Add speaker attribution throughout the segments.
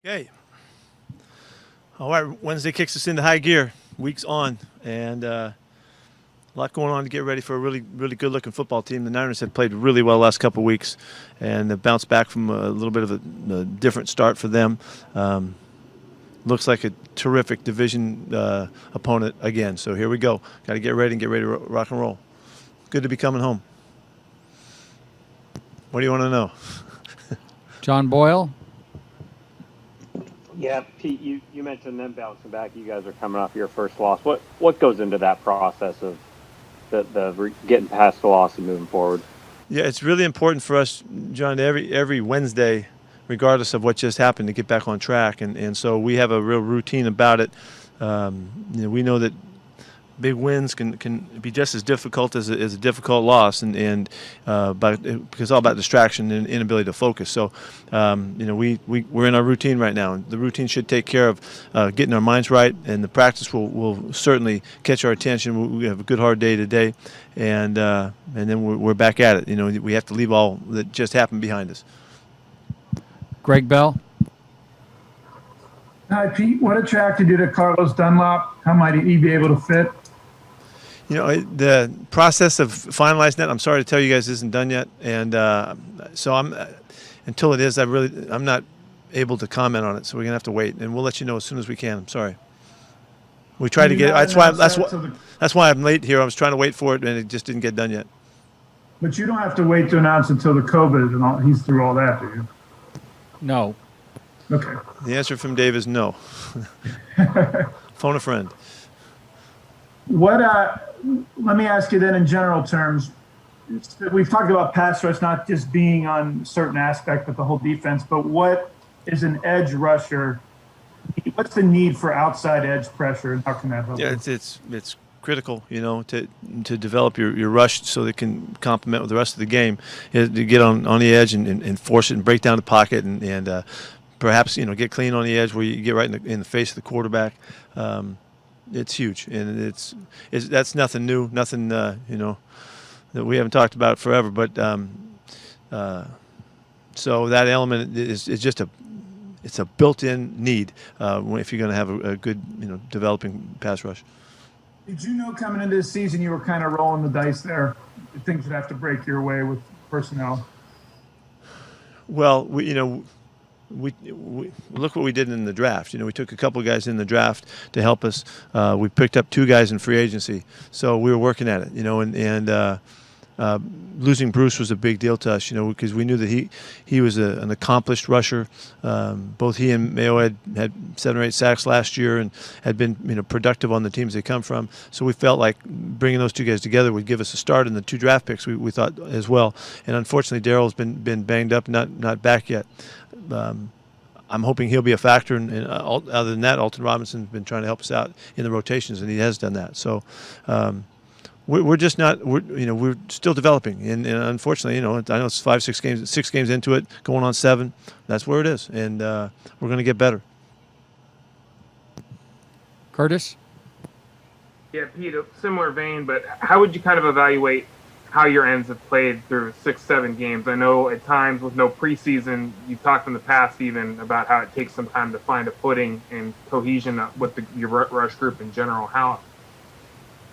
Speaker 1: Okay. All right. Wednesday kicks us into high gear. Week's on, and a lot going on to get ready for a really, really good-looking football team. The Niners have played really well the last couple of weeks, and have bounced back from a little bit of a different start for them. Looks like a terrific division opponent again. So here we go. Got to get ready and get ready to rock and roll. Good to be coming home. What do you want to know?
Speaker 2: John Boyle.
Speaker 3: Yeah, Pete, you mentioned them bouncing back. You guys are coming off your first loss. What goes into that process of the getting past the loss and moving forward?
Speaker 1: Yeah, it's really important for us, John, every Wednesday, regardless of what just happened, to get back on track. And so we have a real routine about it. We know that big wins can be just as difficult as a difficult loss, but because it's all about distraction and inability to focus. So, we're in our routine right now. The routine should take care of getting our minds right, and the practice will certainly catch our attention. We have a good hard day today, and then we're back at it. We have to leave all that just happened behind us.
Speaker 2: Greg Bell.
Speaker 4: Hi, Pete. What attracted you to Carlos Dunlop? How might he be able to fit?
Speaker 1: The process of finalizing that, I'm sorry to tell you guys, isn't done yet, and so until it is, I'm not able to comment on it. So we're gonna have to wait, and we'll let you know as soon as we can. I'm sorry. We tried to get it. That's why I'm late here. I was trying to wait for it, and it just didn't get done yet.
Speaker 4: But you don't have to wait to announce until the COVID and all. He's through all that, do you?
Speaker 2: No.
Speaker 4: Okay.
Speaker 1: The answer from Dave is no. Phone a friend.
Speaker 4: Let me ask you then in general terms. We've talked about pass rush not just being on certain aspect of the whole defense, but what is an edge rusher? What's the need for outside edge pressure, and how can that help?
Speaker 1: Yeah, it's critical, to develop your rush so that it can complement with the rest of the game. To get on the edge and force it and break down the pocket and perhaps get clean on the edge where you get right in the face of the quarterback. It's huge, and that's nothing new, nothing that we haven't talked about forever. But so that element is just it's a built-in need if you're going to have a good developing pass rush.
Speaker 4: Did you know coming into this season you were kind of rolling the dice there? Things would have to break your way with personnel.
Speaker 1: Well, we look what we did in the draft. We took a couple of guys in the draft to help us. We picked up 2 guys in free agency, so we were working at it. And losing Bruce was a big deal to us. Because we knew that he was an accomplished rusher. Both he and Mayo had 7 or 8 sacks last year and had been productive on the teams they come from. So we felt like bringing those 2 guys together would give us a start in the 2 draft picks. We thought as well. And unfortunately, Daryl's been banged up, not back yet. I'm hoping he'll be a factor, and other than that, Alton Robinson's been trying to help us out in the rotations, and he has done that. So we're just not we're still developing, and unfortunately, I know it's 6 games into it, going on 7. That's where it is, and we're going to get better.
Speaker 2: Curtis.
Speaker 5: Yeah, Pete, a similar vein, but how would you kind of evaluate how your ends have played through 6-7 games? I know at times with no preseason, you've talked in the past even about how it takes some time to find a footing and cohesion with your rush group in general.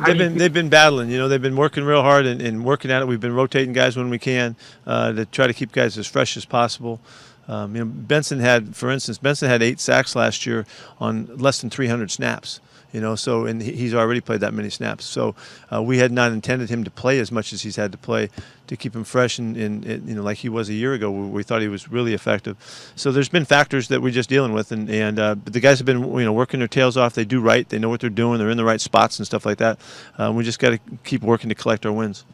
Speaker 5: They've
Speaker 1: been battling. They've been working real hard and working at it. We've been rotating guys when we can to try to keep guys as fresh as possible. Benson had 8 sacks last year on less than 300 snaps. And he's already played that many snaps. So we had not intended him to play as much as he's had to play to keep him fresh and like he was a year ago. We thought he was really effective. So there's been factors that we're just dealing with, but the guys have been working their tails off. They do right. They know what they're doing. They're in the right spots and stuff like that. We just got to keep working to collect our wins.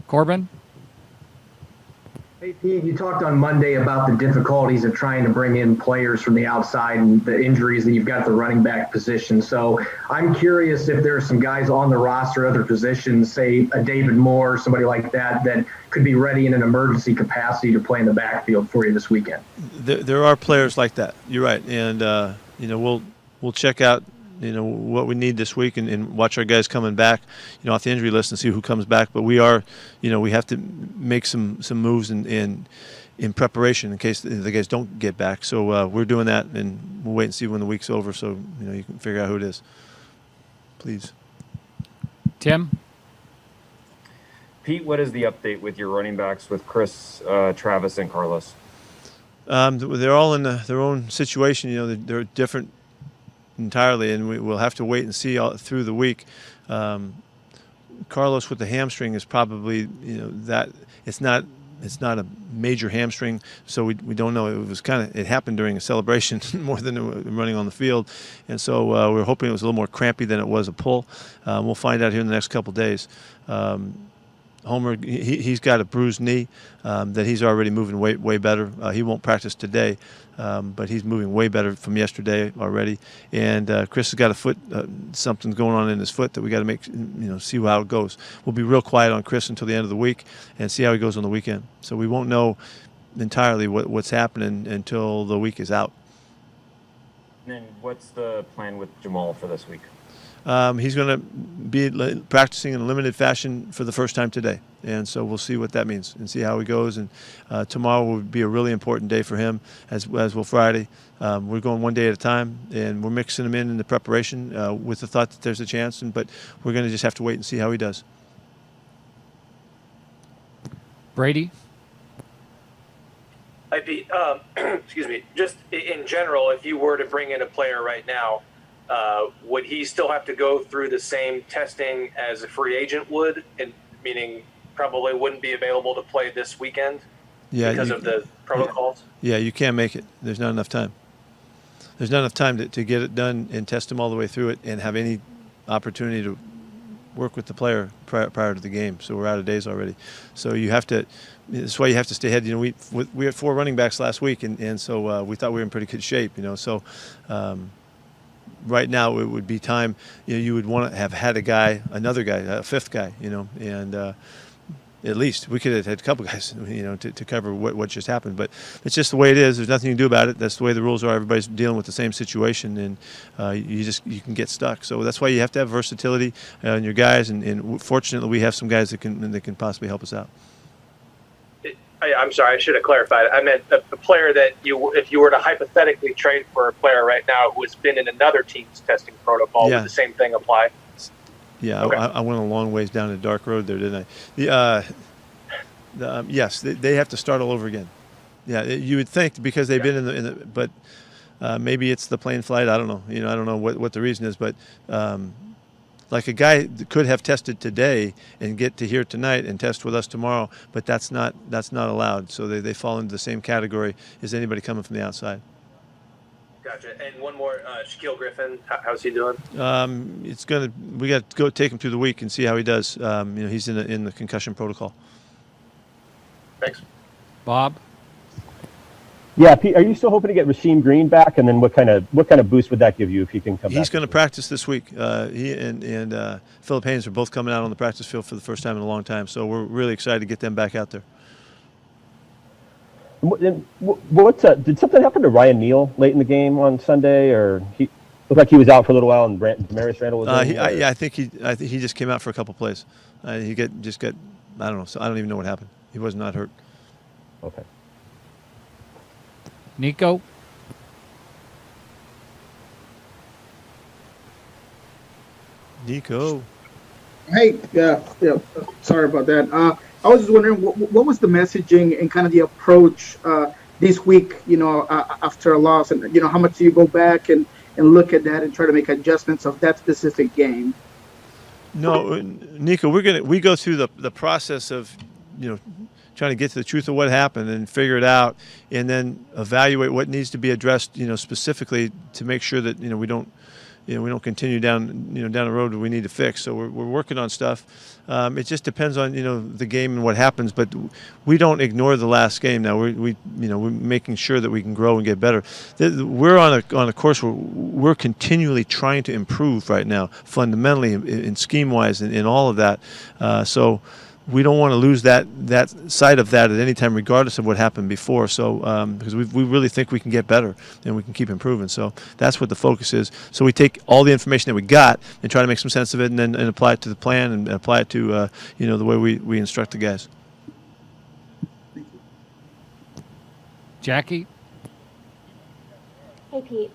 Speaker 2: Corbin.
Speaker 6: Hey, Pete, you talked on Monday about the difficulties of trying to bring in players from the outside and the injuries that you've got at the running back position. So I'm curious if there are some guys on the roster, other positions, say a David Moore, somebody like that could be ready in an emergency capacity to play in the backfield for you this weekend.
Speaker 1: There are players like that. You're right. And, we'll check out what we need this week and watch our guys coming back, off the injury list and see who comes back. But we are, we have to make some moves and in preparation in case the guys don't get back. So we're doing that, and we'll wait and see when the week's over, so you can figure out who it is. Please.
Speaker 2: Tim?
Speaker 7: Pete, what is the update with your running backs with Chris, Travis, and Carlos?
Speaker 1: They're all in their own situation. They're different entirely, and we'll have to wait and see all through the week. Carlos with the hamstring is probably that it's not a major hamstring, so we don't know. It happened during a celebration more than running on the field, and so we're hoping it was a little more crampy than it was a pull. We'll find out here in the next couple of days. Homer, he's got a bruised knee that he's already moving way better. He won't practice today, but he's moving way better from yesterday already. And Chris has got a foot, something's going on in his foot that we got to see how it goes. We'll be real quiet on Chris until the end of the week and see how he goes on the weekend. So we won't know entirely what's happening until the week is out.
Speaker 7: And then what's the plan with Jamal for this week?
Speaker 1: He's going to be practicing in a limited fashion for the first time today, and so we'll see what that means and see how he goes. And tomorrow will be a really important day for him, as will Friday. We're going one day at a time, and we're mixing him in the preparation with the thought that there's a chance. But we're going to just have to wait and see how he does.
Speaker 2: Brady?
Speaker 8: Hi, Pete. Excuse me. Just in general, if you were to bring in a player right now, would he still have to go through the same testing as a free agent would, and meaning probably wouldn't be available to play this weekend because of the protocols?
Speaker 1: Yeah, you can't make it. There's not enough time. There's not enough time to get it done and test him all the way through it and have any opportunity to work with the player prior to the game. So we're out of days already. So you have to. That's why you have to stay ahead. We had 4 running backs last week, and so we thought we were in pretty good shape. So. Right now, it would be time. You would want to have had another guy, a 5th guy. And at least we could have had a couple guys, to cover what just happened. But it's just the way it is. There's nothing you can do about it. That's the way the rules are. Everybody's dealing with the same situation, and you can get stuck. So that's why you have to have versatility in your guys. And fortunately, we have some guys that can possibly help us out.
Speaker 8: I'm sorry, I should have clarified. I meant the player that if you were to hypothetically trade for a player right now who has been in another team's testing protocol, would the same thing apply?
Speaker 1: Yeah, okay. I went a long ways down a dark road there, didn't I? Yes, they have to start all over again. Yeah, you would think because they've been in the but maybe it's the plane flight. I don't know. I don't know what the reason is, but. Like a guy could have tested today and get to here tonight and test with us tomorrow, but that's not allowed. So they fall into the same category as anybody coming from the outside.
Speaker 8: Gotcha. And one more, Shaquille Griffin, how's he doing?
Speaker 1: We got to go take him through the week and see how he does. He's in the concussion protocol.
Speaker 8: Thanks.
Speaker 2: Bob?
Speaker 9: Yeah, Pete, are you still hoping to get Rasheem Green back? And then what kind of boost would that give you if he can come back?
Speaker 1: He's going to practice this week. He and Philip Haynes are both coming out on the practice field for the first time in a long time. So we're really excited to get them back out there.
Speaker 9: Did something happen to Ryan Neal late in the game on Sunday, or he looked like he was out for a little while and Damaris Randall was in?
Speaker 1: I think he just came out for a couple plays. He just got I don't know. So I don't even know what happened. He was not hurt.
Speaker 9: Okay.
Speaker 2: Nico?
Speaker 1: Nico.
Speaker 10: Hey, sorry about that. I was just wondering, what was the messaging and kind of the approach this week, after a loss? And, how much do you go back and look at that and try to make adjustments of that specific game?
Speaker 1: No, Nico, we go through the process of, trying to get to the truth of what happened and figure it out, and then evaluate what needs to be addressed, specifically to make sure that we don't continue down the road that we need to fix. So we're working on stuff. It just depends on the game and what happens, but we don't ignore the last game. Now we're making sure that we can grow and get better. We're on a course where we're continually trying to improve right now, fundamentally in scheme wise and in all of that. So we don't want to lose that side of that at any time, regardless of what happened before. So because we really think we can get better and we can keep improving. So that's what the focus is. So we take all the information that we got and try to make some sense of it, and then apply it to the plan and apply it to the way we instruct the guys.
Speaker 2: Jackie?
Speaker 11: Hey, Pete.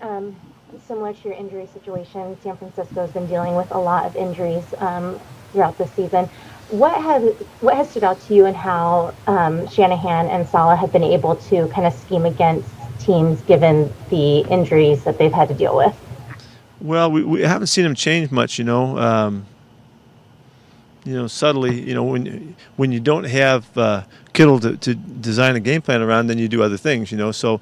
Speaker 11: Similar to your injury situation, San Francisco's been dealing with a lot of injuries throughout the season. What has stood out to you in how Shanahan and Saleh have been able to kind of scheme against teams given the injuries that they've had to deal with?
Speaker 1: Well, we haven't seen him change much, subtly, when you don't have Kittle to design a game plan around, then you do other things, So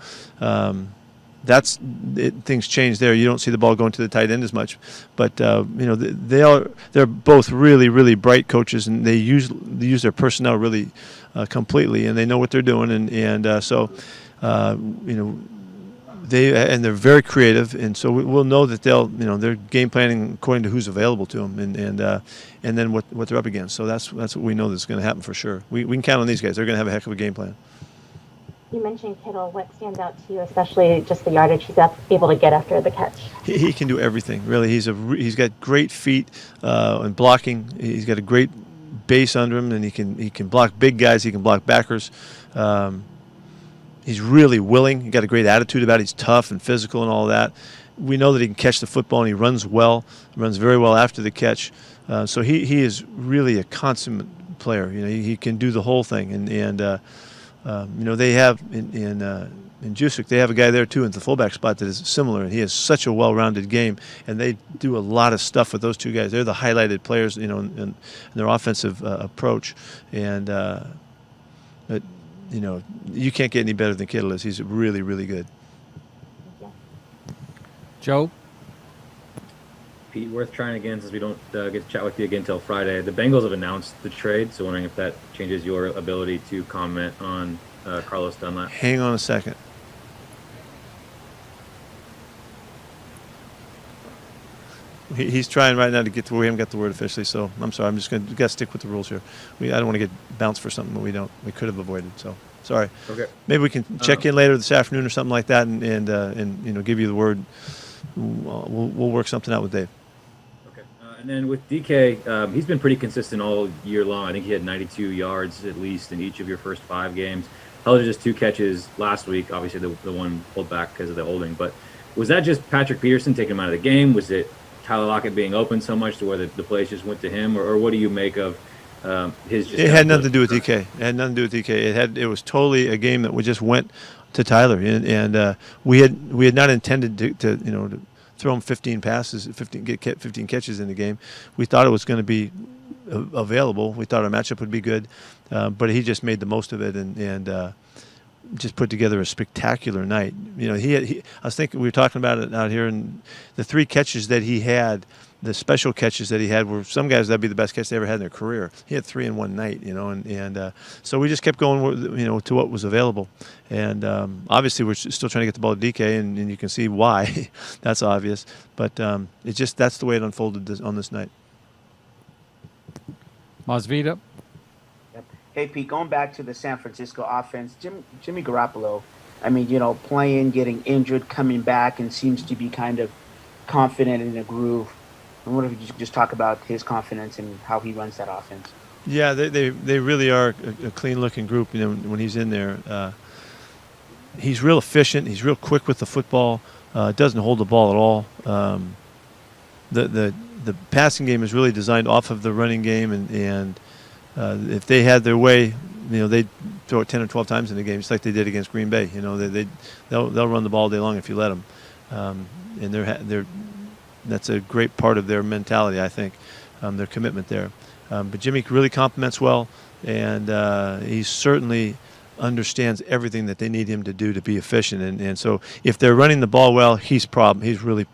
Speaker 1: things change there. You don't see the ball going to the tight end as much, but they're both really, really bright coaches, and they use their personnel really completely, and they know what they're doing, they're very creative, and so we'll know that they're game planning according to who's available to them, and then what they're up against. So that's what we know that's going to happen for sure. We can count on these guys. They're going to have a heck of a game plan.
Speaker 11: You mentioned Kittle. What stands out to you, especially just the yardage he's able to get after the catch?
Speaker 1: He can do everything, really. He's got great feet and blocking. He's got a great base under him, and he can block big guys. He can block backers. He's really willing. He's got a great attitude about it. He's tough and physical and all that. We know that he can catch the football, and he runs well. He runs very well after the catch. So he is really a consummate player. He can do the whole thing. They have in Jusuk, they have a guy there too in the fullback spot that is similar, and he has such a well-rounded game, and they do a lot of stuff with those two guys. They're the highlighted players, in their offensive approach, and you can't get any better than Kittle is. He's really, really good.
Speaker 2: Joe?
Speaker 7: Pete, worth trying again since we don't get to chat with you again until Friday. The Bengals have announced the trade, so wondering if that changes your ability to comment on Carlos Dunlap.
Speaker 1: Hang on a second. He's trying right now to get to where we haven't got the word officially, so I'm sorry. I'm just going to stick with the rules here. I don't want to get bounced for something that we could have avoided. So sorry.
Speaker 7: Okay.
Speaker 1: Maybe we can check in later this afternoon or something like that, and give you the word. We'll work something out with Dave.
Speaker 7: Okay. And then with DK, he's been pretty consistent all year long. I think he had 92 yards at least in each of your first 5 games. Held to just 2 catches last week. Obviously, the one pulled back because of the holding. But was that just Patrick Peterson taking him out of the game? Was it Tyler Lockett being open so much to where the plays just went to him, or what do you make of his? Just
Speaker 1: it had nothing to do with DK. It had nothing to do with DK. It was totally a game that we just went to Tyler, and we had not intended to throw him 15 passes, 15 catches in the game. We thought it was going to be available. We thought our matchup would be good, but he just made the most of it and just put together a spectacular night. I was thinking, we were talking about it out here, and the 3 catches that he had, the special catches that he had, were some guys that'd be the best catch they ever had in their career. He had 3 in one night, and so we just kept going, to what was available, and obviously we're still trying to get the ball to DK, and you can see why. That's obvious, but that's the way it unfolded on this night.
Speaker 2: Masvidal?
Speaker 12: Hey, Pete, going back to the San Francisco offense, Jimmy Garoppolo, playing, getting injured, coming back, and seems to be kind of confident in a groove. I wonder if you could just talk about his confidence and how he runs that offense.
Speaker 1: Yeah, they really are a clean-looking group. When he's in there, he's real efficient. He's real quick with the football. Doesn't hold the ball at all. The passing game is really designed off of the running game, and if they had their way, they'd throw it 10 or 12 times in the game, just like they did against Green Bay. They'll run the ball all day long if you let them, and that's a great part of their mentality, I think, their commitment there. But Jimmy really compliments well, and he certainly understands everything that they need him to do to be efficient. And so if they're running the ball well, he's really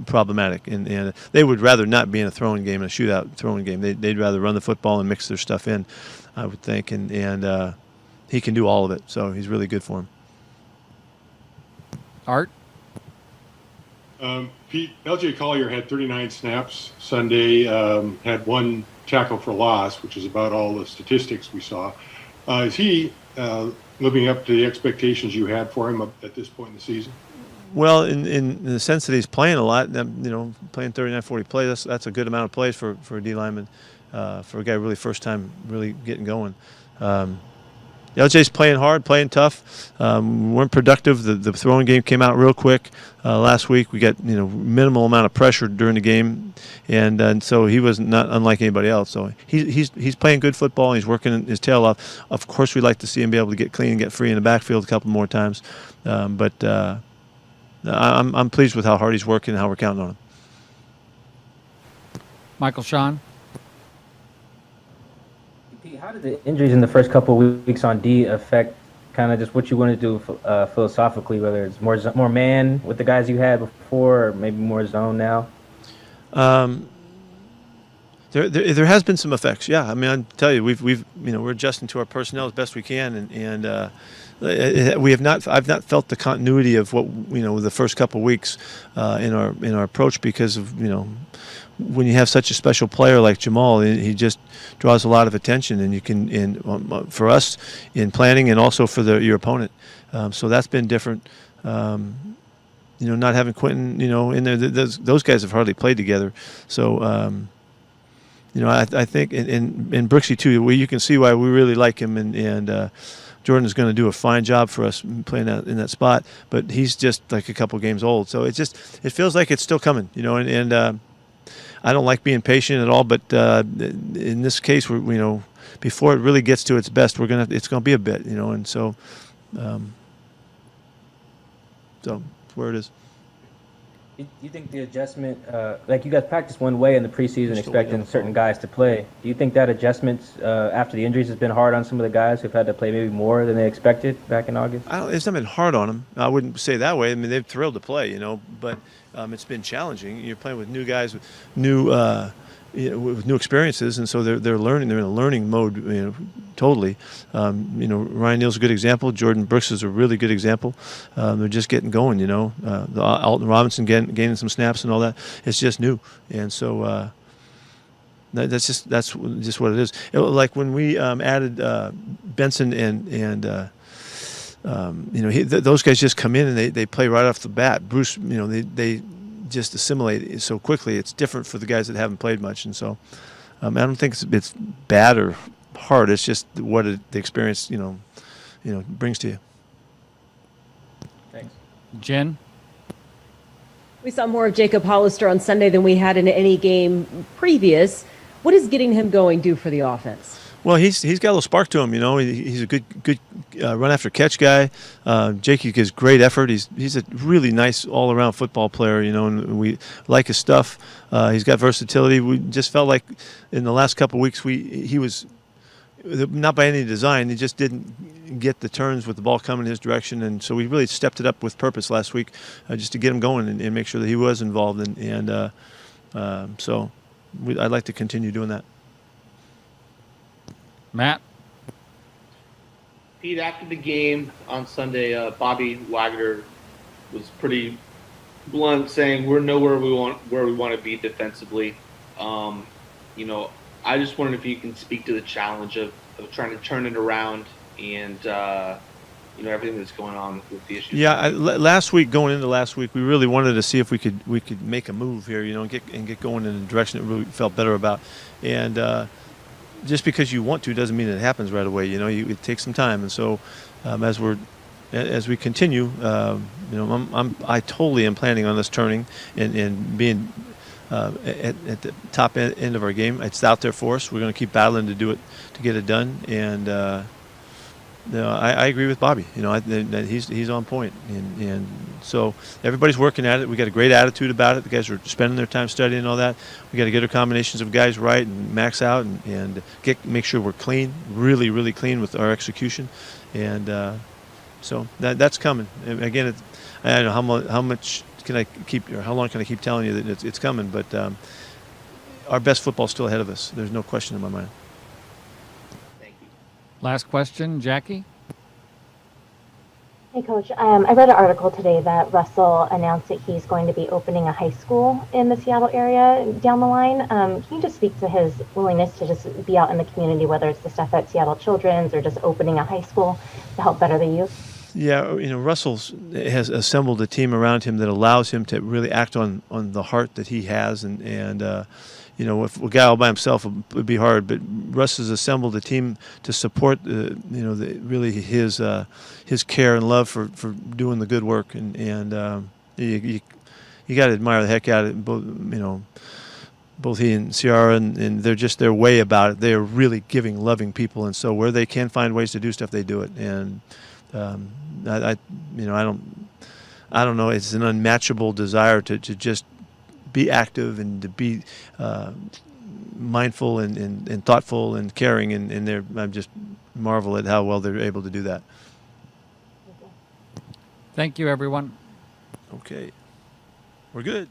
Speaker 1: problematic. And they would rather not be in a throwing game, a shootout throwing game. They'd rather run the football and mix their stuff in, I would think. And he can do all of it, so he's really good for him.
Speaker 2: Art?
Speaker 13: Pete, L.J. Collier had 39 snaps Sunday, had 1 tackle for loss, which is about all the statistics we saw. Is he living up to the expectations you had for him at this point in the season?
Speaker 1: Well, in the sense that he's playing a lot, playing 39, 40 plays, that's a good amount of plays for a D lineman, for a guy really first time really getting going. LJ's playing hard, playing tough. Weren't productive. The throwing game came out real quick last week. We got minimal amount of pressure during the game, and so he was not unlike anybody else. So he's playing good football. And he's working his tail off. Of course, we'd like to see him be able to get clean and get free in the backfield a couple more times, but I'm pleased with how hard he's working and how we're counting on him.
Speaker 2: Michael Sean.
Speaker 14: Pete, how did the injuries in the first couple of weeks on D affect kind of just what you want to do philosophically, whether it's more man with the guys you had before or maybe more zone now?
Speaker 1: There has been some effects. Yeah, I mean, I tell you, we're adjusting to our personnel as best we can, and I've not felt the continuity of what the first couple of weeks in our approach because of when you have such a special player like Jamal, he just draws a lot of attention, and you can for us in planning and also for your opponent. So that's been different. Not having Quentin, in there, those guys have hardly played together. So, I think in Brooksy too, you can see why we really like him, and Jordan is going to do a fine job for us playing in that spot. But he's just like a couple games old, so it feels like it's still coming, and I don't like being patient at all. But in this case, before it really gets to its best, it's going to be a bit, and so where it is.
Speaker 14: Do you think the adjustment, like you guys practiced one way in the preseason expecting certain guys to play, do you think that adjustment after the injuries has been hard on some of the guys who've had to play maybe more than they expected back in August?
Speaker 1: It's not been hard on them. I wouldn't say that way. I mean, they're thrilled to play, but it's been challenging. You're playing with new guys with new experiences, and so they're learning. They're in a learning mode, totally. Ryan Neal's a good example. Jordan Brooks is a really good example. They're just getting going. Alton Robinson gaining some snaps and all that. It's just new, and so that's just what it is. Like when we added Benson and those guys just come in and they play right off the bat. Bruce, they just assimilate so quickly. It's different for the guys that haven't played much, and so I don't think it's bad or hard. It's just what the experience brings to you.
Speaker 14: Thanks.
Speaker 2: Jen.
Speaker 15: We saw more of Jacob Hollister on Sunday than we had in any game previous. What does getting him going do for the offense?
Speaker 1: Well, he's got a little spark to him, He's a good run after catch guy. Jakey gives great effort. He's a really nice all around football player, and we like his stuff. He's got versatility. We just felt like in the last couple of weeks he was not by any design. He just didn't get the turns with the ball coming his direction, and so we really stepped it up with purpose last week, just to get him going and make sure that he was involved. So I'd like to continue doing that.
Speaker 2: Matt?
Speaker 16: Pete, after the game on Sunday, Bobby Wagner was pretty blunt, saying we're nowhere where we want to be defensively. I just wondered if you can speak to the challenge of trying to turn it around and everything that's going on with the issues.
Speaker 1: Yeah, going into last week, we really wanted to see if we could make a move here, and get going in a direction that we really felt better about, and. Just because you want to doesn't mean it happens right away. It takes some time, and so as we continue, I totally am planning on us turning and being at the top end of our game. It's out there for us. We're going to keep battling to do it, to get it done, and I agree with Bobby. That he's on point, and so everybody's working at it. We got a great attitude about it. The guys are spending their time studying and all that. We got to get our combinations of guys right and max out and make sure we're clean, really, really clean with our execution, and so that's coming. And again, I don't know how much can I keep, or how long can I keep telling you that it's coming, but our best football's still ahead of us. There's no question in my mind.
Speaker 2: Last question, Jackie.
Speaker 11: Hey, Coach. I read an article today that Russell announced that he's going to be opening a high school in the Seattle area down the line. Can you just speak to his willingness to just be out in the community, whether it's the stuff at Seattle Children's or just opening a high school to help better the youth?
Speaker 1: Yeah, Russell has assembled a team around him that allows him to really act on the heart that he has, and if a guy all by himself would be hard, but Russ has assembled a team to support really his care and love for doing the good work, and you got to admire the heck out of it. Both he and Ciara, and they're just their way about it. They are really giving, loving people, and so where they can find ways to do stuff, they do it. And I don't know. It's an unmatchable desire to just be active and to be mindful and thoughtful and caring, and I just marvel at how well they're able to do that.
Speaker 2: Thank you, everyone.
Speaker 1: Okay, we're good.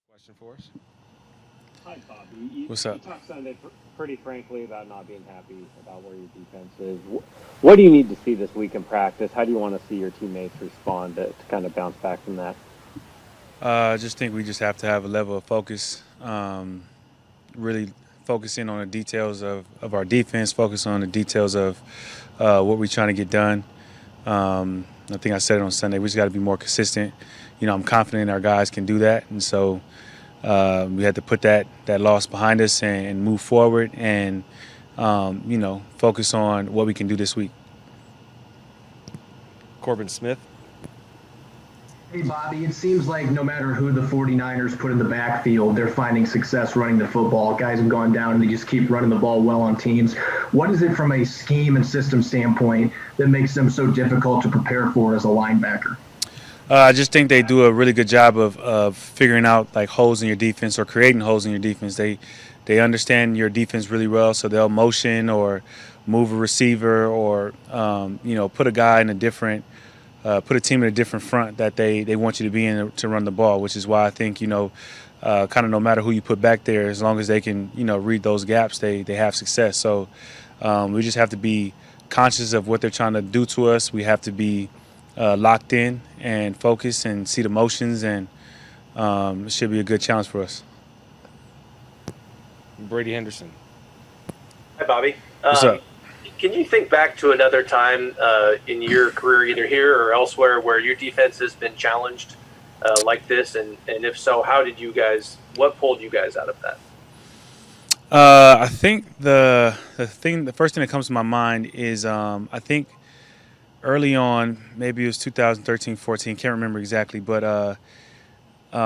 Speaker 17: Question for us?
Speaker 3: Hi, Bobby.
Speaker 17: What's up?
Speaker 3: You talked Sunday pretty frankly about not being happy about where your defense is. What do you need to see this week in practice? How do you want to see your teammates respond to kind of bounce back from that?
Speaker 17: I just think we just have to have a level of focus, really focusing on the details of our defense, focus on the details of what we're trying to get done. I think I said it on Sunday. We just got to be more consistent. I'm confident our guys can do that, and so we had to put that loss behind us and move forward and, focus on what we can do this week. Corbin Smith.
Speaker 6: Hey, Bobby, it seems like no matter who the 49ers put in the backfield, they're finding success running the football. Guys have gone down and they just keep running the ball well on teams. What is it from a scheme and system standpoint that makes them so difficult to prepare for as a linebacker?
Speaker 17: I just think they do a really good job of figuring out like holes in your defense or creating holes in your defense. They understand your defense really well, so they'll motion or move a receiver or put a guy in a different put a team in a different front that they want you to be in to run the ball, which is why I think kind of no matter who you put back there, as long as they can read those gaps, they have success. So we just have to be conscious of what they're trying to do to us. We have to be locked in and focus and see the motions, and it should be a good challenge for us. Brady Henderson.
Speaker 8: Hi, Bobby.
Speaker 17: What's up?
Speaker 8: Can you think back to another time in your career, either here or elsewhere, where your defense has been challenged like this? And if so, what pulled you guys out of that?
Speaker 17: I think the first thing that comes to my mind is I think early on, maybe it was 2013, 14, can't remember exactly, but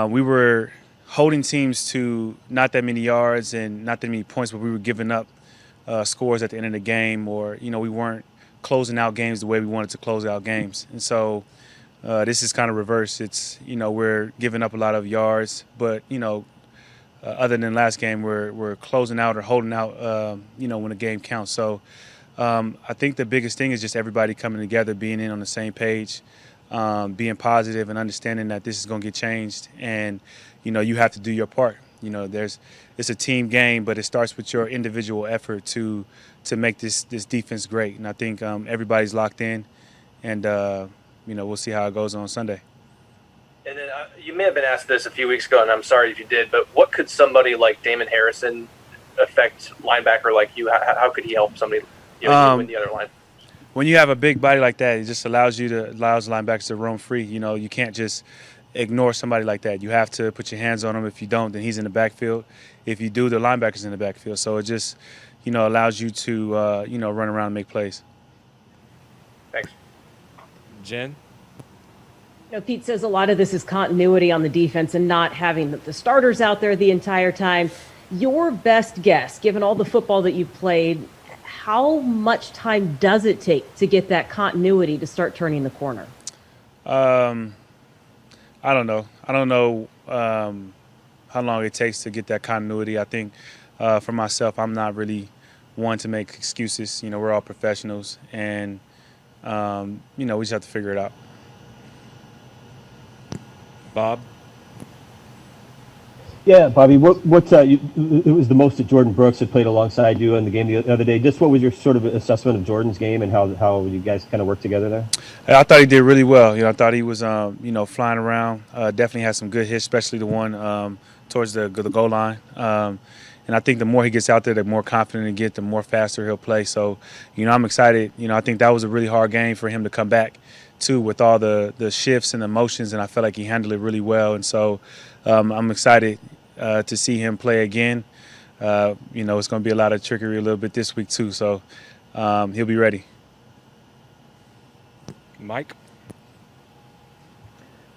Speaker 17: we were holding teams to not that many yards and not that many points, but we were giving up scores at the end of the game, or we weren't closing out games the way we wanted to close out games. And so this is kind of reverse. It's we're giving up a lot of yards, but other than last game, we're closing out or holding out when the game counts. So I think the biggest thing is just everybody coming together, being in on the same page, being positive and understanding that this is going to get changed, and you have to do your part. It's a team game, but it starts with your individual effort to make this defense great. And I think everybody's locked in, and we'll see how it goes on Sunday.
Speaker 8: And then you may have been asked this a few weeks ago, and I'm sorry if you did, but what could somebody like Damon Harrison affect linebacker like you? How could he help somebody win the other line?
Speaker 17: When you have a big body like that, it just allows linebackers to roam free. You can't just ignore somebody like that. You have to put your hands on him. If you don't, then he's in the backfield. If you do, the linebacker's in the backfield. So it just, allows you to, run around and make plays.
Speaker 8: Thanks.
Speaker 18: Jen?
Speaker 15: Pete says a lot of this is continuity on the defense and not having the starters out there the entire time. Your best guess, given all the football that you've played, how much time does it take to get that continuity to start turning the corner?
Speaker 17: I don't know. I don't know how long it takes to get that continuity. I think for myself, I'm not really one to make excuses. We're all professionals, and we just have to figure it out.
Speaker 18: Bob?
Speaker 9: Yeah, Bobby, it was the most that Jordan Brooks had played alongside you in the game the other day. Just what was your sort of assessment of Jordan's game and how you guys kind of worked together there?
Speaker 17: I thought he did really well. I thought he was, flying around. Definitely had some good hits, especially the one towards the goal line. And I think the more he gets out there, the more confident he gets, the more faster he'll play. So, I'm excited. I think that was a really hard game for him to come back to with all the shifts and the motions, and I felt like he handled it really well. And so I'm excited to see him play again. It's going to be a lot of trickery a little bit this week too, so he'll be ready.
Speaker 18: Mike?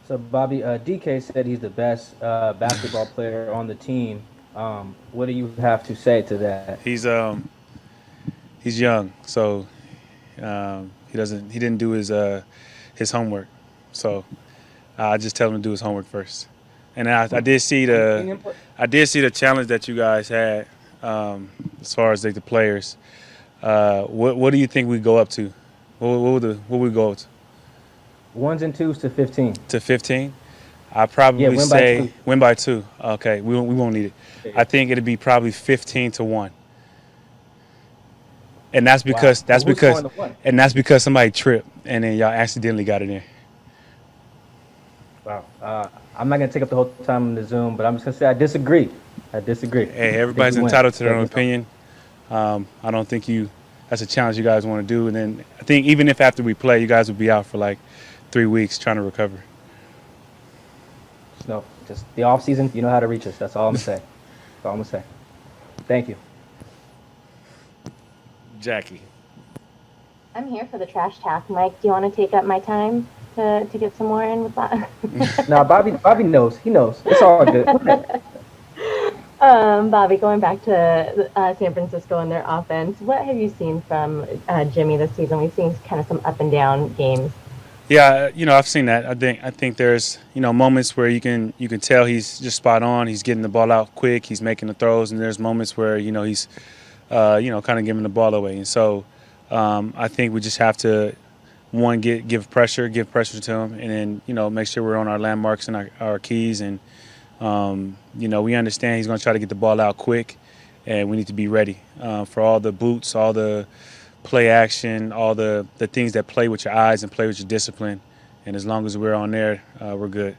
Speaker 14: So, Bobby, DK said he's the best basketball player on the team. What do you have to say to that?
Speaker 17: He's young, so he didn't do his homework. So I just tell him to do his homework first. And I did see the challenge that you guys had as far as the players. What do you think we go up to? What would we go up to?
Speaker 14: 1s and 2s to 15.
Speaker 17: To 15? I probably say win by 2. Okay, we won't need it. I think it'd be probably 15-1. And that's because somebody tripped and then y'all accidentally got it in.
Speaker 14: Wow. I'm not gonna take up the whole time in the Zoom, but I'm just gonna say I disagree.
Speaker 17: Hey, everybody's entitled to their own opinion. I don't think that's a challenge you guys want to do. And then I think even if after we play, you guys will be out for like 3 weeks trying to recover.
Speaker 14: No, just the off season. You know how to reach us. That's all I'm gonna say. Thank you.
Speaker 18: Jackie?
Speaker 11: I'm here for the trash talk. Mike, do you want to take up my time to get some more in with that?
Speaker 14: No, Bobby knows. He knows. It's all good.
Speaker 11: Bobby, going back to San Francisco and their offense, what have you seen from Jimmy this season? We've seen kind of some up and down games.
Speaker 17: Yeah, I've seen that. I think there's moments where you can tell he's just spot on. He's getting the ball out quick. He's making the throws, and there's moments where he's kind of giving the ball away. And so I think we just have to give pressure to him, and then make sure we're on our landmarks and our keys, and we understand he's going to try to get the ball out quick, and we need to be ready for all the boots, all the play action, all the things that play with your eyes and play with your discipline. And as long as we're on there, we're good.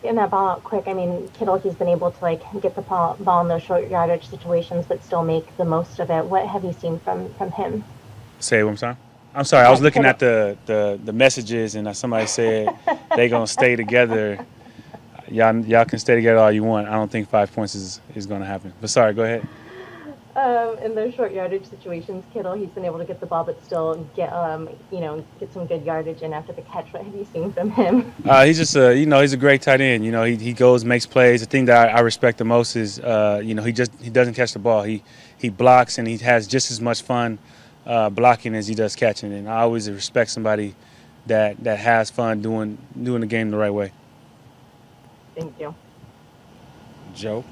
Speaker 11: Getting that ball out quick. I mean, Kittle, he's been able to get the ball in those short yardage situations, but still make the most of it. What have you seen from him?
Speaker 17: Say it one time. I'm sorry. I was looking at the messages, and somebody said they gonna stay together. Y'all can stay together all you want. I don't think 5 points is going to happen. But sorry, go ahead.
Speaker 11: In those short yardage situations, Kittle, he's been able to get the ball, but still get some good yardage in after the catch. What have you seen from him?
Speaker 17: He's just he's a great tight end. He goes, makes plays. The thing that I respect the most is he doesn't catch the ball. He blocks, and he has just as much fun blocking as he does catching. And I always respect somebody that has fun doing the game the right way.
Speaker 11: Thank you.
Speaker 18: Joe?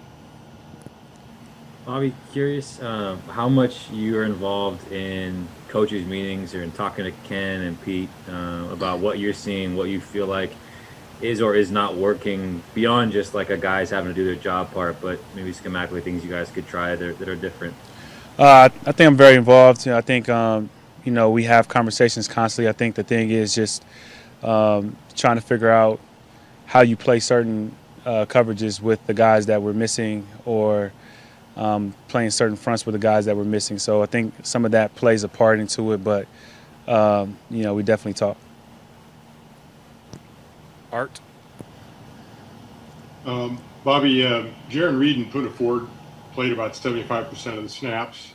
Speaker 7: Bobby, curious how much you are involved in coaches' meetings or in talking to Ken and Pete about what you're seeing, what you feel like is or is not working beyond just like a guys having to do their job part, but maybe schematically things you guys could try that are different.
Speaker 17: I think I'm very involved. I think we have conversations constantly. I think the thing is just trying to figure out how you play certain coverages with the guys that we're missing, or playing certain fronts with the guys that we're missing. So I think some of that plays a part into it, but we definitely talk.
Speaker 18: Art.
Speaker 13: Bobby, Jaron Reed and Puna Ford played about 75% of the snaps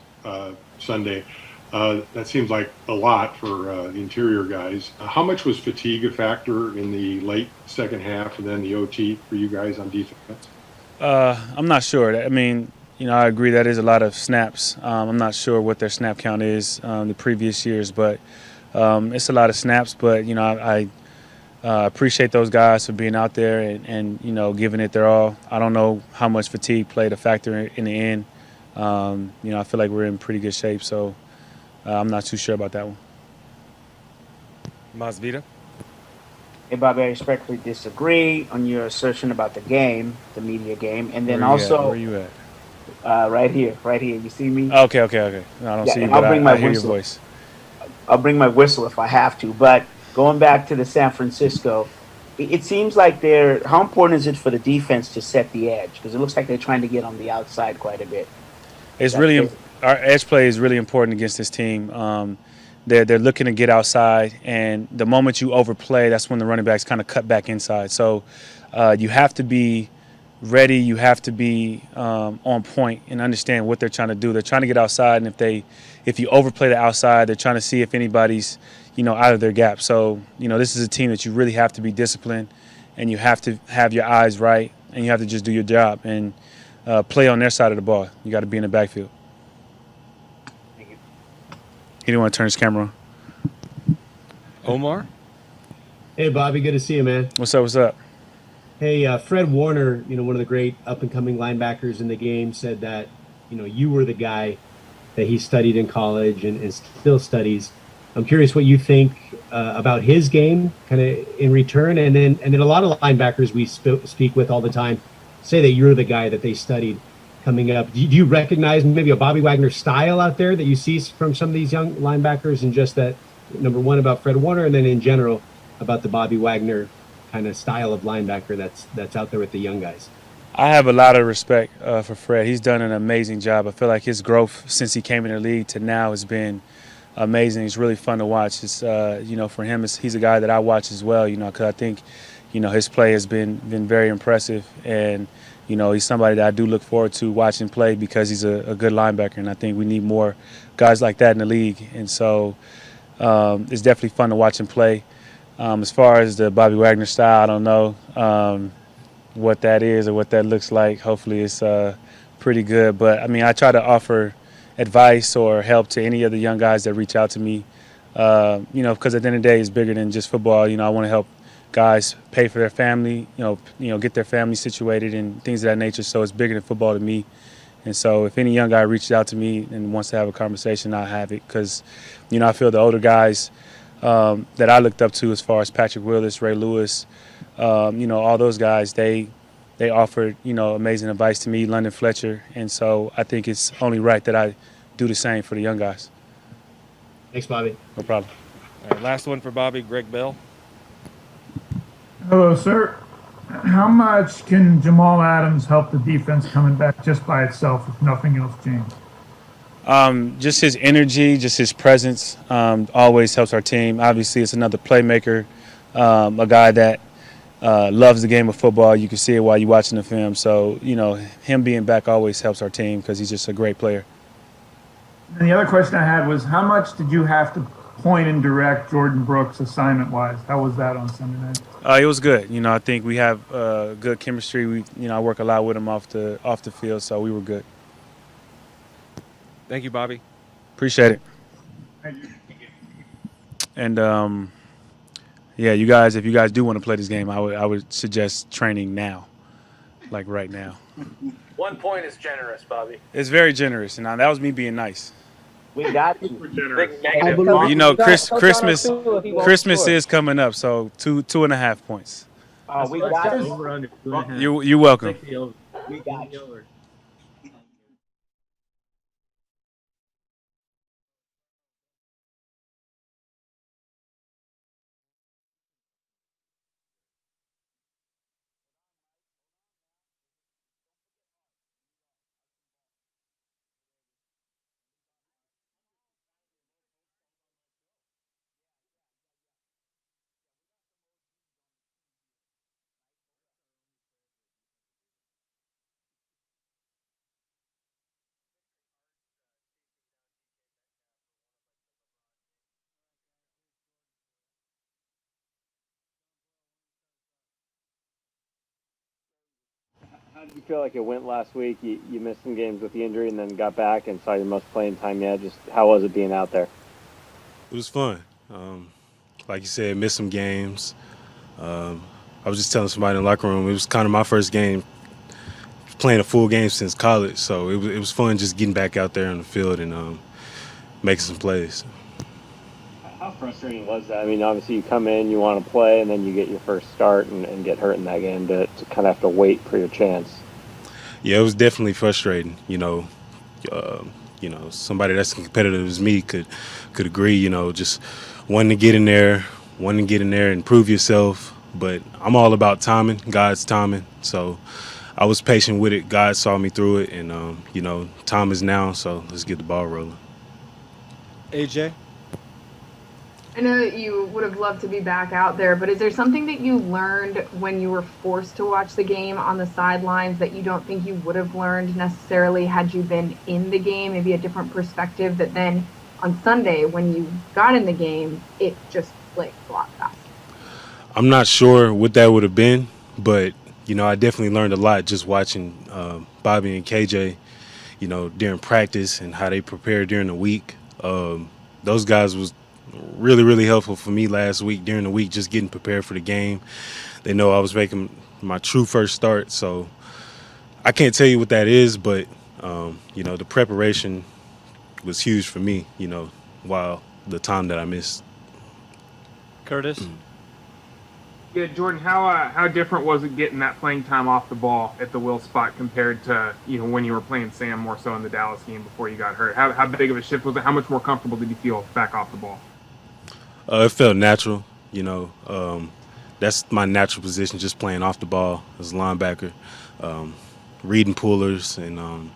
Speaker 13: Sunday. That seems like a lot for the interior guys. How much was fatigue a factor in the late second half and then the OT for you guys on defense?
Speaker 17: I'm not sure. I mean, I agree that is a lot of snaps. I'm not sure what their snap count is the previous years, but it's a lot of snaps. But, I appreciate those guys for being out there and giving it their all. I don't know how much fatigue played a factor in the end. I feel like we're in pretty good shape, so I'm not too sure about that one.
Speaker 18: Masvita.
Speaker 12: Hey, Bobby, I respectfully disagree on your assertion about the game, the media game, and then
Speaker 17: Where
Speaker 12: also
Speaker 17: you at?
Speaker 12: right here. You see me?
Speaker 17: Okay. No, I don't see you, but I hear your voice.
Speaker 12: I'll bring my whistle if I have to. But going back to the San Francisco, it seems like how important is it for the defense to set the edge? Because it looks like they're trying to get on the outside quite a bit.
Speaker 17: Our edge play is really important against this team. They're looking to get outside, and the moment you overplay, that's when the running backs kind of cut back inside. So you have to be ready. You have to be on point and understand what they're trying to do. They're trying to get outside, and if you overplay the outside, they're trying to see if anybody's out of their gap. So this is a team that you really have to be disciplined, and you have to have your eyes right, and you have to just do your job and play on their side of the ball. You got to be in the backfield. He didn't want to turn his camera on.
Speaker 18: Omar.
Speaker 19: Hey, Bobby, good to see you, man.
Speaker 17: What's up?
Speaker 19: Hey, Fred Warner, one of the great up-and-coming linebackers in the game, said that, you were the guy that he studied in college and still studies. I'm curious what you think about his game, kind of in return, and then a lot of linebackers we speak with all the time say that you're the guy that they studied coming up. Do you recognize maybe a Bobby Wagner style out there that you see from some of these young linebackers, and just that, number one, about Fred Warner, and then in general about the Bobby Wagner kind of style of linebacker that's out there with the young guys?
Speaker 17: I have a lot of respect for Fred. He's done an amazing job. I feel like his growth since he came in the league to now has been amazing. It's really fun to watch. It's for him, he's a guy that I watch as well. Because I think his play has been very impressive, and he's somebody that I do look forward to watching play because he's a good linebacker, and I think we need more guys like that in the league. And so it's definitely fun to watch him play. As far as the Bobby Wagner style, I don't know what that is or what that looks like. Hopefully it's pretty good. But, I try to offer advice or help to any of the young guys that reach out to me, because at the end of the day, it's bigger than just football. I want to help guys pay for their family, get their family situated and things of that nature. So it's bigger than football to me. And so if any young guy reaches out to me and wants to have a conversation, I'll have it, because, I feel the older guys that I looked up to, as far as Patrick Willis, Ray Lewis, all those guys, they offered, amazing advice to me, London Fletcher. And so I think it's only right that I do the same for the young guys.
Speaker 19: Thanks, Bobby.
Speaker 17: No problem.
Speaker 18: All right, last one for Bobby, Greg Bell.
Speaker 4: Hello, sir. How much can Jamal Adams help the defense coming back just by itself if nothing else changed?
Speaker 17: Just his energy, just his presence always helps our team. Obviously, it's another playmaker, a guy that loves the game of football. You can see it while you're watching the film. So, him being back always helps our team because he's just a great player.
Speaker 4: And the other question I had was, how much did you have to point and direct Jordan Brooks assignment-wise? How was that on Sunday night?
Speaker 17: It was good. I think we have good chemistry. I work a lot with him off the field, so we were good.
Speaker 18: Thank you, Bobby.
Speaker 17: Appreciate it.
Speaker 4: Thank you.
Speaker 17: And you guys, if you guys do want to play this game, I would suggest training now. like right now.
Speaker 8: 1 point is generous, Bobby.
Speaker 17: It's very generous, and that was me being nice.
Speaker 12: We got you.
Speaker 8: Big negative.
Speaker 17: You know,
Speaker 14: Touch on
Speaker 17: Christmas
Speaker 14: us too if he won't
Speaker 17: Christmas
Speaker 14: score.
Speaker 17: is coming up, so 2.5 points.
Speaker 12: Oh, we got you.
Speaker 7: Over under 2.5.
Speaker 17: You're welcome.
Speaker 7: Take the over.
Speaker 12: We got you.
Speaker 7: Over.
Speaker 3: How did you feel like it went last week? You missed some games with the injury and then got back and saw your most playing time yet. Just how was it being out there?
Speaker 20: It was fun. Like you said, missed some games. I was just telling somebody in the locker room, it was kind of my first game playing a full game since college, so it was fun just getting back out there on the field and making some plays.
Speaker 3: How frustrating was that? I mean, obviously you come in, you want to play, and then you get your first start and get hurt in that game to kind of have to wait for your chance.
Speaker 20: Yeah, it was definitely frustrating. Somebody that's as competitive as me could agree. Just wanting to get in there and prove yourself. But I'm all about timing, God's timing. So I was patient with it. God saw me through it, and time is now. So let's get the ball rolling.
Speaker 19: AJ. I know that you would have loved to be back out there, but is there something that you learned when you were forced to watch the game on the sidelines that you don't think you would have learned necessarily had you been in the game? Maybe a different perspective that then on Sunday when you got in the game, it just clicked a lot faster.
Speaker 20: I'm not sure what that would have been, but, I definitely learned a lot just watching Bobby and KJ, during practice and how they prepare during the week. Those guys was really, really helpful for me last week during the week, just getting prepared for the game. They know I was making my true first start, so I can't tell you what that is, but, the preparation was huge for me, while the time that I missed.
Speaker 1: Curtis?
Speaker 5: Yeah, Jordan, how different was it getting that playing time off the ball at the will spot compared to when you were playing Sam more so in the Dallas game before you got hurt? How big of a shift was it? How much more comfortable did you feel back off the ball?
Speaker 20: It felt natural, that's my natural position, just playing off the ball as a linebacker, reading pullers and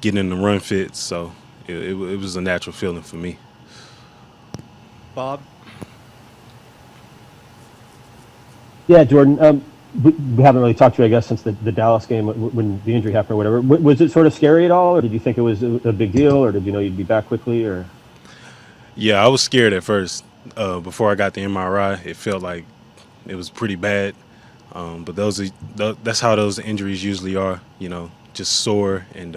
Speaker 20: getting in the run fits. So it was a natural feeling for me.
Speaker 1: Bob?
Speaker 9: Yeah, Jordan. We haven't really talked to you, I guess, since the Dallas game when the injury happened or whatever. Was it sort of scary at all, or did you think it was a big deal, or did you know you'd be back quickly? Or
Speaker 20: Yeah, I was scared at first. Before I got the MRI, it felt like it was pretty bad. But that's how those injuries usually are, just sore. And,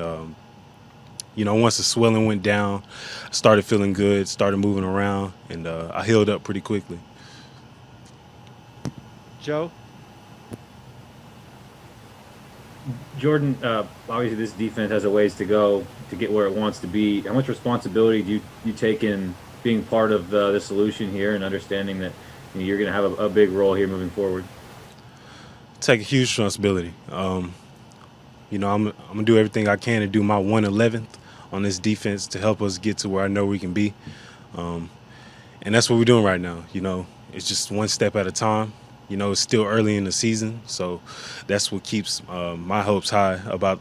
Speaker 20: once the swelling went down, I started feeling good, started moving around, and I healed up pretty quickly.
Speaker 1: Joe?
Speaker 7: Jordan, obviously this defense has a ways to go to get where it wants to be. How much responsibility do you take in being part of the solution here and understanding that you're going to have a big role here moving forward?
Speaker 20: Take a huge responsibility. I'm going to do everything I can to do my 1/11th on this defense to help us get to where I know we can be. And that's what we're doing right now. It's just one step at a time. It's still early in the season, so that's what keeps my hopes high about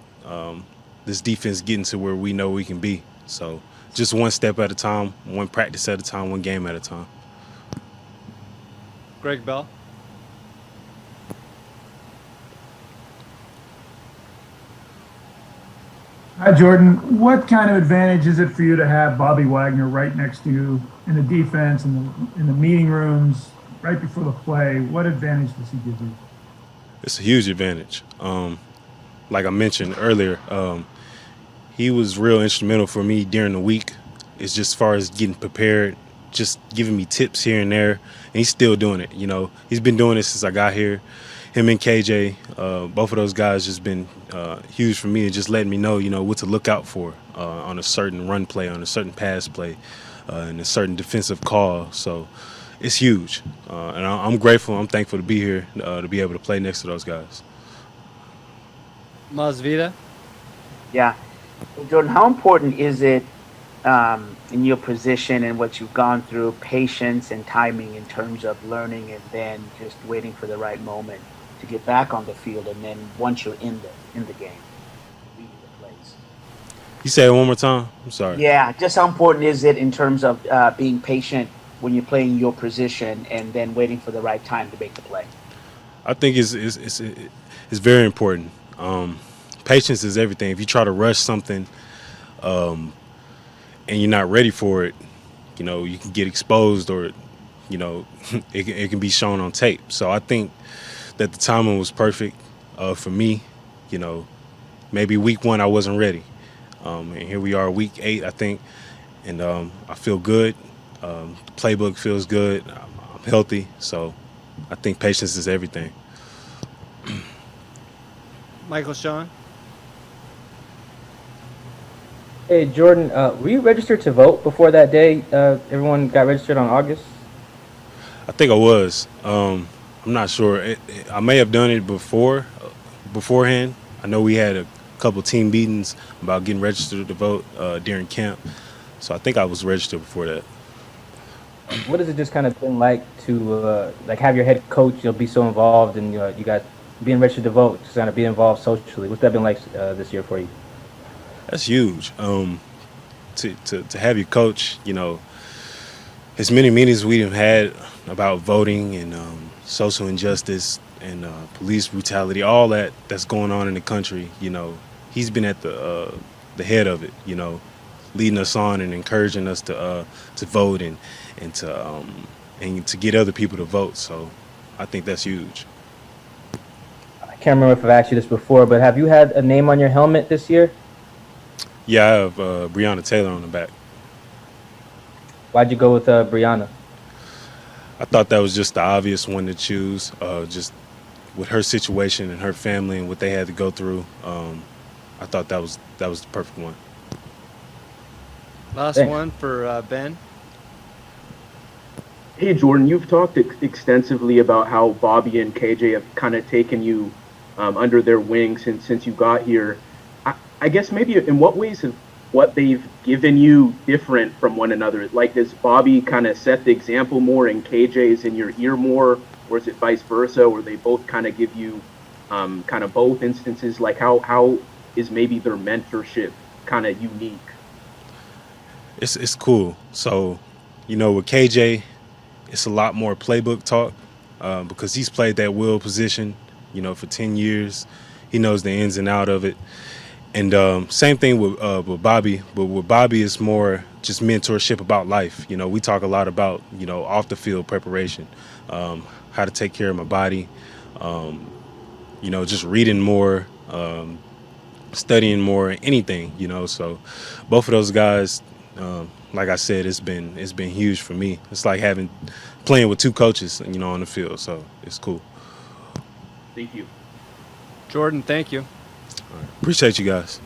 Speaker 20: this defense getting to where we know we can be. So just one step at a time, one practice at a time, one game at a time.
Speaker 1: Greg Bell?
Speaker 4: Hi, Jordan. What kind of advantage is it for you to have Bobby Wagner right next to you in the defense, in the meeting rooms, right before the play? What advantage does he give you?
Speaker 20: It's a huge advantage. Like I mentioned earlier, he was real instrumental for me during the week. It's just as far as getting prepared, just giving me tips here and there, and he's still doing it. He's been doing it since I got here. him and KJ, both of those guys just been huge for me and just letting me know, what to look out for on a certain run play, on a certain pass play, and a certain defensive call. So it's huge, and I'm grateful. I'm thankful to be here to be able to play next to those guys.
Speaker 2: Masvita?
Speaker 12: Yeah. Jordan, how important is it in your position and what you've gone through, patience and timing in terms of learning and then just waiting for the right moment to get back on the field, and then once you're in the game, reading the plays?
Speaker 20: You say it one more time? I'm sorry.
Speaker 12: Yeah, just how important is it in terms of being patient when you're playing your position and then waiting for the right time to make the play?
Speaker 20: I think it's very important. Patience is everything. If you try to rush something, and you're not ready for it, you can get exposed, or it can be shown on tape. So I think that the timing was perfect for me. Maybe week 1 I wasn't ready, and here we are, week 8, I think, and I feel good. The playbook feels good. I'm healthy, so I think patience is everything.
Speaker 2: Michael Sean?
Speaker 14: Hey, Jordan, were you registered to vote before that day? Everyone got registered on August?
Speaker 20: I think I was. I'm not sure. I may have done it beforehand. I know we had a couple team meetings about getting registered to vote during camp, so I think I was registered before that.
Speaker 14: What has it just kind of been like to have your head coach, be so involved, and you guys being registered to vote, just kind of be involved socially? What's that been like this year for you?
Speaker 20: That's huge. To have your coach, as many meetings we've had about voting and social injustice and police brutality, all that's going on in the country. He's been at the head of it. Leading us on and encouraging us to vote and to get other people to vote. So I think that's huge.
Speaker 14: I can't remember if I've asked you this before, but have you had a name on your helmet this year?
Speaker 20: Yeah, I have Breonna Taylor on the back.
Speaker 14: Why'd you go with Breonna?
Speaker 20: I thought that was just the obvious one to choose, just with her situation and her family and what they had to go through. I thought that was the perfect one.
Speaker 2: Last
Speaker 14: Thanks.
Speaker 2: one for Ben.
Speaker 19: Hey, Jordan, you've talked extensively about how Bobby and KJ have kind of taken you under their wing since you got here. I guess maybe in what ways have what they've given you different from one another? Like, does Bobby kind of set the example more and KJ is in your ear more, or is it vice versa, or they both kind of give you kind of both instances? Like, how is maybe their mentorship kind of unique?
Speaker 20: It's cool. So, with KJ, it's a lot more playbook talk because he's played that will position, for 10 years. He knows the ins and out of it. And same thing with Bobby, but with Bobby, it's more just mentorship about life. We talk a lot about, off the field preparation, how to take care of my body, just reading more, studying more, anything, So both of those guys, like I said, it's been huge for me. It's like playing with two coaches, on the field. So it's cool.
Speaker 19: Thank you.
Speaker 2: Jordan, thank you.
Speaker 20: All right. Appreciate you guys.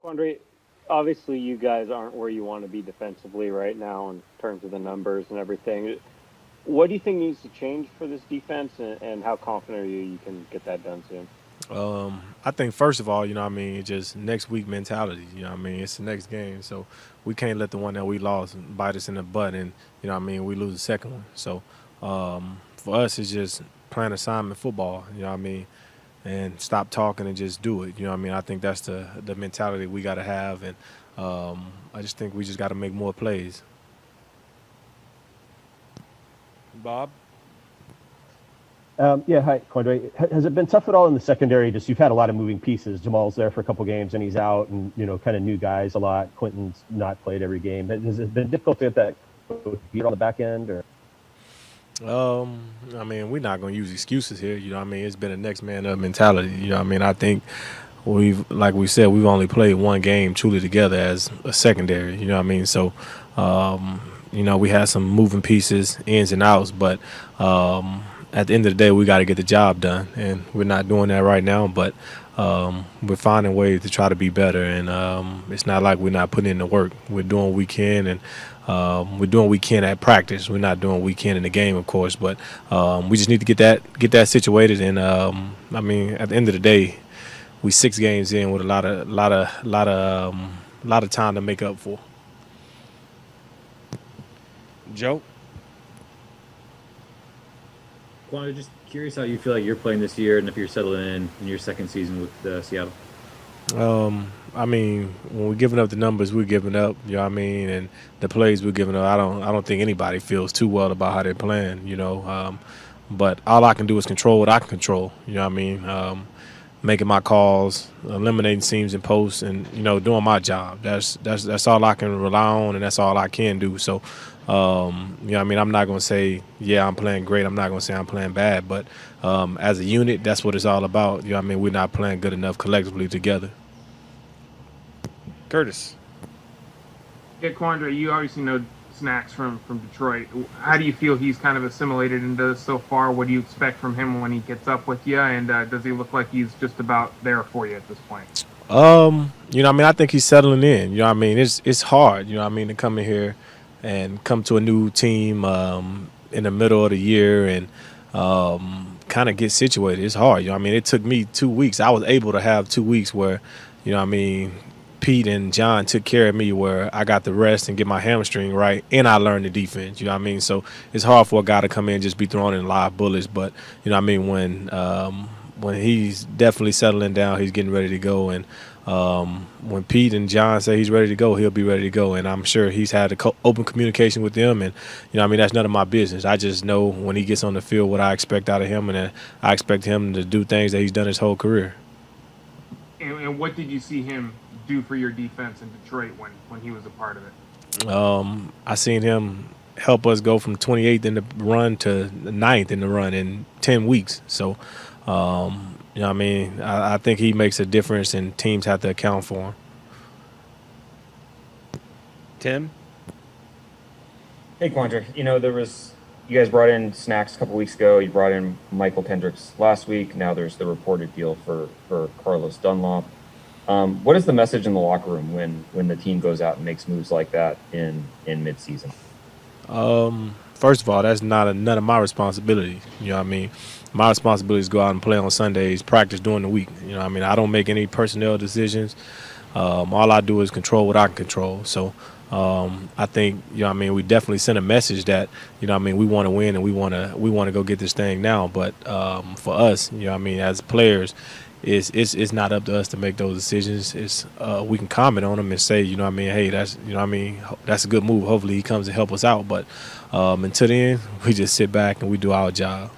Speaker 3: Andre, obviously you guys aren't where you want to be defensively right now in terms of the numbers and everything. What do you think needs to change for this defense, and how confident are you can get that done soon?
Speaker 20: I think first of all, just next week mentality. It's the next game, so we can't let the one that we lost bite us in the butt, and we lose the second one. So for us, it's just playing assignment football. And stop talking and just do it. I think that's the mentality we got to have, and I just think we just got to make more plays.
Speaker 18: Bob?
Speaker 9: Yeah, hi, Quandre. Has it been tough at all in the secondary? Just you've had a lot of moving pieces. Jamal's there for a couple games and he's out, and kind of new guys a lot. Quentin's not played every game. Has it been difficult to get that on the back end, or?
Speaker 20: We're not going to use excuses here. It's been a next man up mentality. I think like we said, we've only played one game truly together as a secondary. So, we had some moving pieces, ins and outs, but at the end of the day, we got to get the job done, and we're not doing that right now. But we're finding ways to try to be better, and it's not like we're not putting in the work. We're doing what we can, and we're doing what we can at practice. We're not doing what we can in the game, of course, but we just need to get that situated. And at the end of the day, we 6 games in with a lot of time to make up for.
Speaker 18: Joe?
Speaker 7: Quandre, just curious how you feel like you're playing this year, and if you're settling in your second season with Seattle.
Speaker 20: When we're giving up the numbers we're giving up, and the plays we're giving up, I don't think anybody feels too well about how they're playing, but all I can do is control what I can control, making my calls, eliminating seams and posts, and doing my job. That's all I can rely on, and that's all I can do. So I'm not going to say, I'm playing great. I'm not going to say I'm playing bad. But as a unit, that's what it's all about. We're not playing good enough collectively together.
Speaker 18: Curtis?
Speaker 5: Yeah, Quandre, you obviously know Snacks from Detroit. How do you feel he's kind of assimilated into this so far? What do you expect from him when he gets up with you? And does he look like he's just about there for you at this point?
Speaker 20: I think he's settling in. It's hard, to come in here and come to a new team in the middle of the year and kind of get situated. It's hard. It took me 2 weeks. I was able to have 2 weeks where, Pete and John took care of me, where I got the rest and get my hamstring right, and I learned the defense. So it's hard for a guy to come in and just be thrown in live bullets. But when he's definitely settling down, he's getting ready to go, and when Pete and John say he's ready to go, he'll be ready to go. And I'm sure he's had open communication with them. And, that's none of my business. I just know when he gets on the field what I expect out of him, and I expect him to do things that he's done his whole career.
Speaker 5: And what did you see him do for your defense in Detroit when he was a part of it?
Speaker 20: I seen him help us go from 28th in the run to 9th in the run in 10 weeks. So, I think he makes a difference, and teams have to account for him.
Speaker 18: Tim?
Speaker 19: Hey, Quandre. You guys brought in Snacks a couple weeks ago. You brought in Michael Kendricks last week. Now there's the reported deal for Carlos Dunlop. What is the message in the locker room when the team goes out and makes moves like that in midseason?
Speaker 20: First of all, that's none of my responsibility. My responsibility is go out and play on Sundays, practice during the week. I don't make any personnel decisions. All I do is control what I can control. So I think, we definitely send a message that, we want to win and we want to go get this thing now. But for us, as players, it's not up to us to make those decisions. It's we can comment on them and say, hey, that's that's a good move. Hopefully he comes to help us out. But until then, we just sit back and we do our job.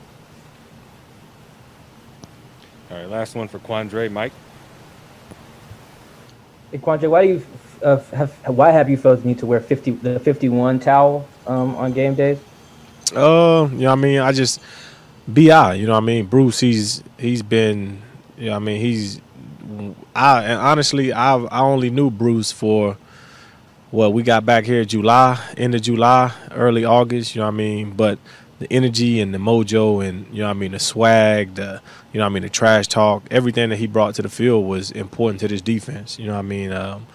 Speaker 18: All right, last one for Quandre. Mike?
Speaker 14: Hey, Quandre, why have you felt the need to wear the 51 towel on game days?
Speaker 20: I just BI. Bruce, he's been. Honestly, I only knew Bruce for we got back here end of July, early August. But
Speaker 19: the energy and the mojo and, you know what I mean, the swag, the, you know what I mean, the trash talk, everything that he brought to the field was important to this defense. You know what I mean?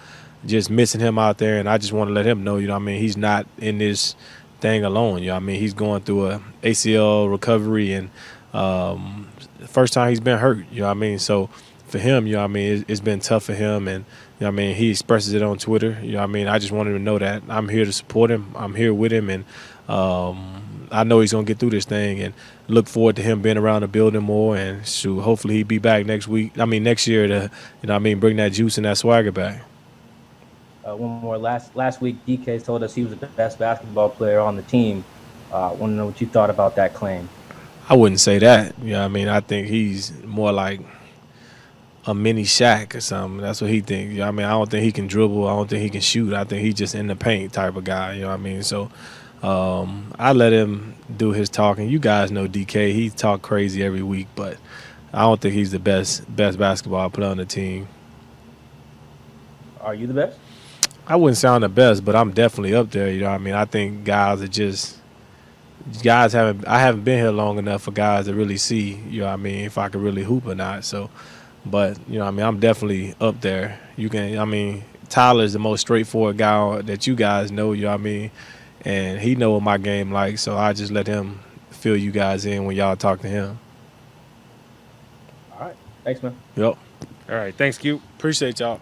Speaker 19: Just missing him out there, and I just want to let him know, you know what I mean, he's not in this thing alone. You know what I mean? He's going through a ACL recovery, and the first time he's been hurt, you know what I mean? So for him, you know what I mean, it's been tough for him, and you know what I mean, he expresses it on Twitter. You know what I mean? I just want him to know that I'm here to support him. I'm here with him, and I know he's going to get through this thing, and look forward to him being around the building more, and shoot, hopefully he'll be back next year to, you know what I mean, bring that juice and that swagger back.
Speaker 14: One more. Last week, DK told us he was the best basketball player on the team. Want to know what you thought about that claim.
Speaker 19: I wouldn't say that. You know what I mean? I think he's more like a mini Shaq or something. That's what he thinks. You know what I mean? I don't think he can dribble. I don't think he can shoot. I think he's just in the paint type of guy. You know what I mean? So I let him do his talking. You guys know DK. He talk crazy every week, but I don't think he's the best basketball player on the team.
Speaker 14: Are you the best?
Speaker 19: I wouldn't sound the best, but I'm definitely up there. You know what I mean? I think I haven't been here long enough for guys to really see, you know what I mean, if I could really hoop or not. So, but, you know what I mean, I'm definitely up there. Tyler's the most straightforward guy that you guys know, you know what I mean? And he know what my game like, so I just let him fill you guys in when y'all talk to him.
Speaker 14: All right. Thanks, man.
Speaker 19: Yep.
Speaker 18: All right. Thanks, Q.
Speaker 19: Appreciate y'all.